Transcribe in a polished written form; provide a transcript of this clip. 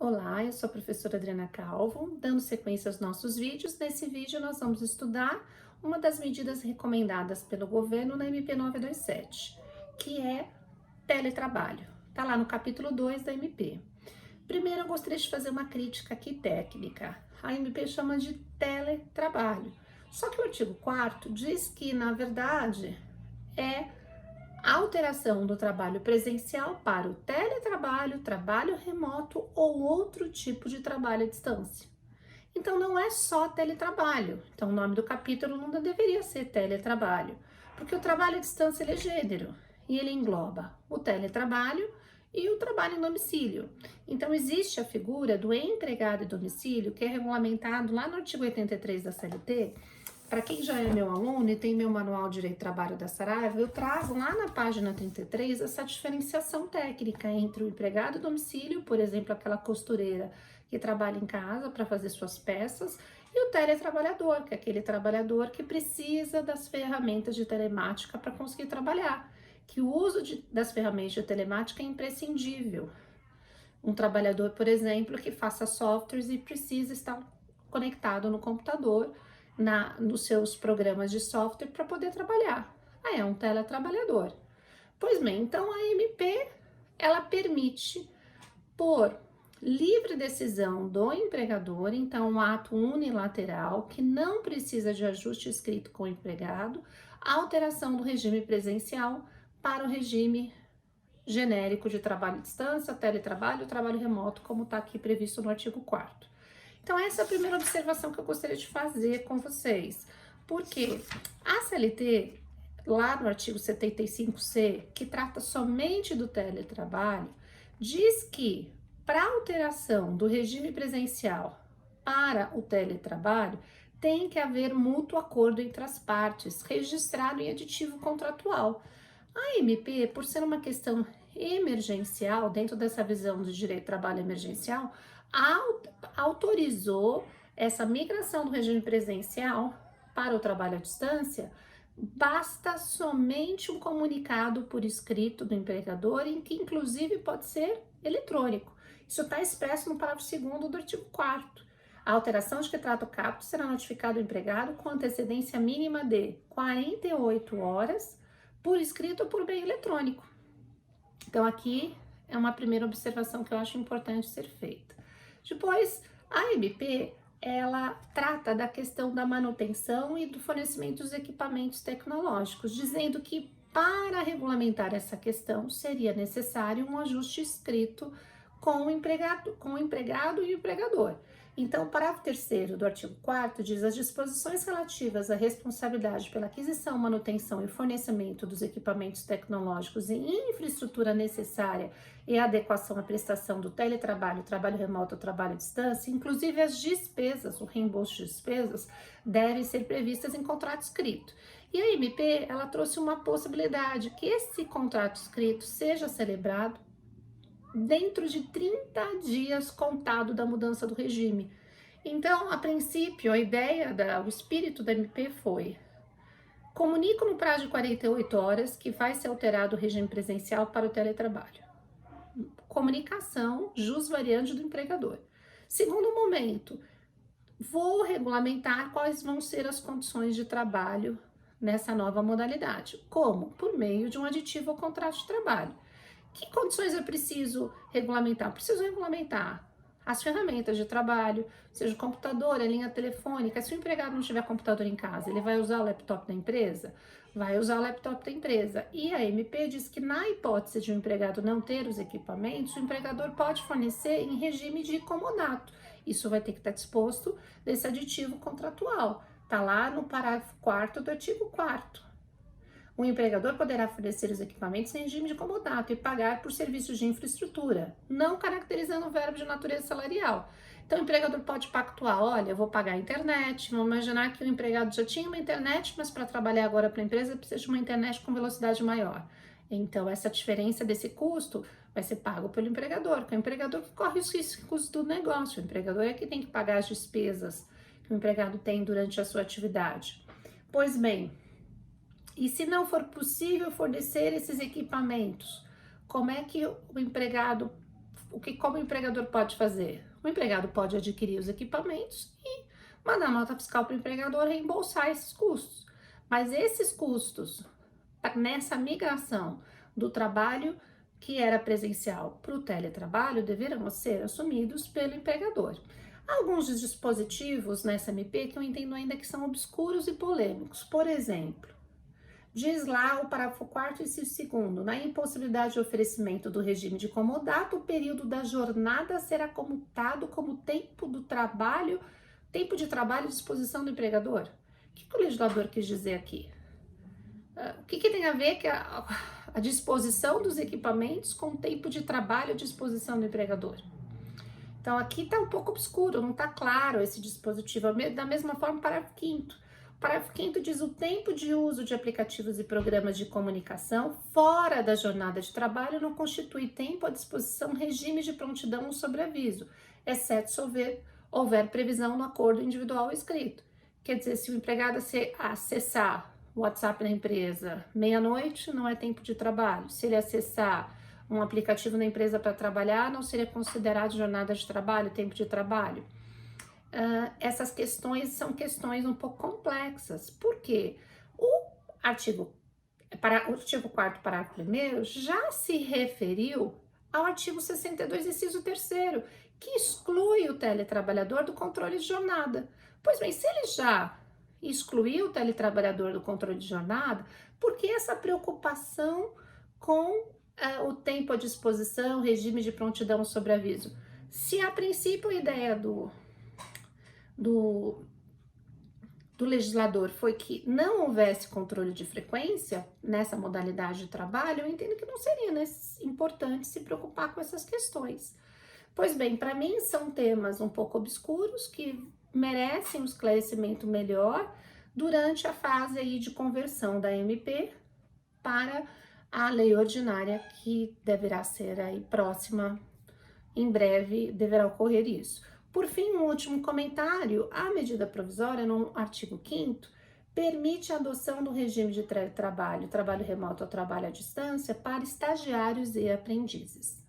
Olá, eu sou a professora Adriana Calvo, dando sequência aos nossos vídeos. Nesse vídeo nós vamos estudar uma das medidas recomendadas pelo governo na MP 927, que é teletrabalho. Está lá no capítulo 2 da MP. Primeiro eu gostaria de fazer uma crítica aqui técnica. A MP chama de teletrabalho, só que o artigo 4º diz que, na verdade, é a alteração do trabalho presencial para o teletrabalho, trabalho remoto ou outro tipo de trabalho à distância. Então não é só teletrabalho. Então o nome do capítulo não deveria ser teletrabalho, porque o trabalho à distância ele é gênero e ele engloba o teletrabalho e o trabalho em domicílio. Então existe a figura do empregado em domicílio, que é regulamentado lá no artigo 83 da CLT. Para quem já é meu aluno e tem meu manual de Direito do Trabalho da Saraiva, eu trago lá na página 33 essa diferenciação técnica entre o empregado em domicílio, por exemplo, aquela costureira que trabalha em casa para fazer suas peças, e o teletrabalhador, que é aquele trabalhador que precisa das ferramentas de telemática para conseguir trabalhar, que o uso das ferramentas de telemática é imprescindível. Um trabalhador, por exemplo, que faça softwares e precisa estar conectado no computador, nos seus programas de software para poder trabalhar. Aí é um teletrabalhador. Pois bem, então a MP, ela permite, por livre decisão do empregador, então um ato unilateral que não precisa de ajuste escrito com o empregado, a alteração do regime presencial para o regime genérico de trabalho à distância, teletrabalho, trabalho remoto, como está aqui previsto no artigo 4º. Então, essa é a primeira observação que eu gostaria de fazer com vocês, porque a CLT, lá no artigo 75C, que trata somente do teletrabalho, diz que para alteração do regime presencial para o teletrabalho, tem que haver mútuo acordo entre as partes, registrado em aditivo contratual. A MP, por ser uma questão emergencial, dentro dessa visão de direito do trabalho emergencial, autorizou essa migração do regime presencial para o trabalho à distância. Basta somente um comunicado por escrito do empregador, em que inclusive pode ser eletrônico. Isso está expresso no parágrafo 2º do artigo 4º. A alteração de que trata o caput será notificado ao empregado com antecedência mínima de 48 horas, por escrito ou por meio eletrônico. Então aqui é uma primeira observação que eu acho importante ser feita. Depois, a MP, ela trata da questão da manutenção e do fornecimento dos equipamentos tecnológicos, dizendo que para regulamentar essa questão seria necessário um ajuste escrito com o empregado e o empregador. Então, o parágrafo 3º do artigo 4º diz: as disposições relativas à responsabilidade pela aquisição, manutenção e fornecimento dos equipamentos tecnológicos e infraestrutura necessária e adequação à prestação do teletrabalho, trabalho remoto ou trabalho à distância, inclusive as despesas, o reembolso de despesas, devem ser previstas em contrato escrito. E a MP, ela trouxe uma possibilidade que esse contrato escrito seja celebrado dentro de 30 dias contado da mudança do regime. Então, a princípio, o espírito da MP foi: comunico no prazo de 48 horas que vai ser alterado o regime presencial para o teletrabalho. Comunicação jus variante do empregador. Segundo momento, vou regulamentar quais vão ser as condições de trabalho nessa nova modalidade. Como? Por meio de um aditivo ao contrato de trabalho. Que condições eu preciso regulamentar? Eu preciso regulamentar as ferramentas de trabalho, seja o computador, a linha telefônica. Se o empregado não tiver computador em casa, ele vai usar o laptop da empresa? Vai usar o laptop da empresa. E a MP diz que, na hipótese de um empregado não ter os equipamentos, o empregador pode fornecer em regime de comodato. Isso vai ter que estar disposto nesse aditivo contratual. Está lá no parágrafo 4º do artigo 4º. O empregador poderá fornecer os equipamentos em regime de comodato e pagar por serviços de infraestrutura, não caracterizando o verbo de natureza salarial. Então, o empregador pode pactuar: olha, eu vou pagar a internet. Vamos imaginar que o empregado já tinha uma internet, mas para trabalhar agora para a empresa precisa de uma internet com velocidade maior. Então, essa diferença desse custo vai ser pago pelo empregador, que é o empregador que corre os riscos do negócio. O empregador é que tem que pagar as despesas que o empregado tem durante a sua atividade. Pois bem, e se não for possível fornecer esses equipamentos, como é que o empregado como o empregador pode fazer? O empregado pode adquirir os equipamentos e mandar nota fiscal para o empregador reembolsar esses custos. Mas esses custos, nessa migração do trabalho que era presencial para o teletrabalho, deverão ser assumidos pelo empregador. Há alguns dispositivos nessa MP que eu entendo ainda que são obscuros e polêmicos. Por exemplo, diz lá o parágrafo 4º, inciso 2º, na impossibilidade de oferecimento do regime de comodato, o período da jornada será comutado como tempo de trabalho à disposição do empregador. O que o legislador quis dizer aqui? O que tem a ver que a disposição dos equipamentos com o tempo de trabalho à disposição do empregador? Então, aqui está um pouco obscuro, não está claro esse dispositivo. Da mesma forma, o parágrafo 5º. O parágrafo 5º diz o tempo de uso de aplicativos e programas de comunicação fora da jornada de trabalho não constitui tempo à disposição regime de prontidão ou sobreaviso, exceto se houver previsão no acordo individual escrito. Quer dizer, se o empregado acessar o WhatsApp da empresa meia-noite, não é tempo de trabalho. Se ele acessar um aplicativo na empresa para trabalhar, não seria considerado jornada de trabalho, tempo de trabalho. Essas questões são questões um pouco complexas, porque o artigo 4º, parágrafo 1º, já se referiu ao artigo 62, inciso 3º, que exclui o teletrabalhador do controle de jornada. Pois bem, se ele já excluiu o teletrabalhador do controle de jornada, por que essa preocupação com o tempo à disposição, regime de prontidão sobre aviso? Se a princípio a ideia do legislador foi que não houvesse controle de frequência nessa modalidade de trabalho, eu entendo que não seria importante se preocupar com essas questões. Pois bem, para mim são temas um pouco obscuros que merecem um esclarecimento melhor durante a fase aí de conversão da MP para a lei ordinária, que deverá ser aí próxima, em breve deverá ocorrer isso. Por fim, um último comentário: a medida provisória no artigo 5º permite a adoção do regime de trabalho remoto ou trabalho à distância para estagiários e aprendizes.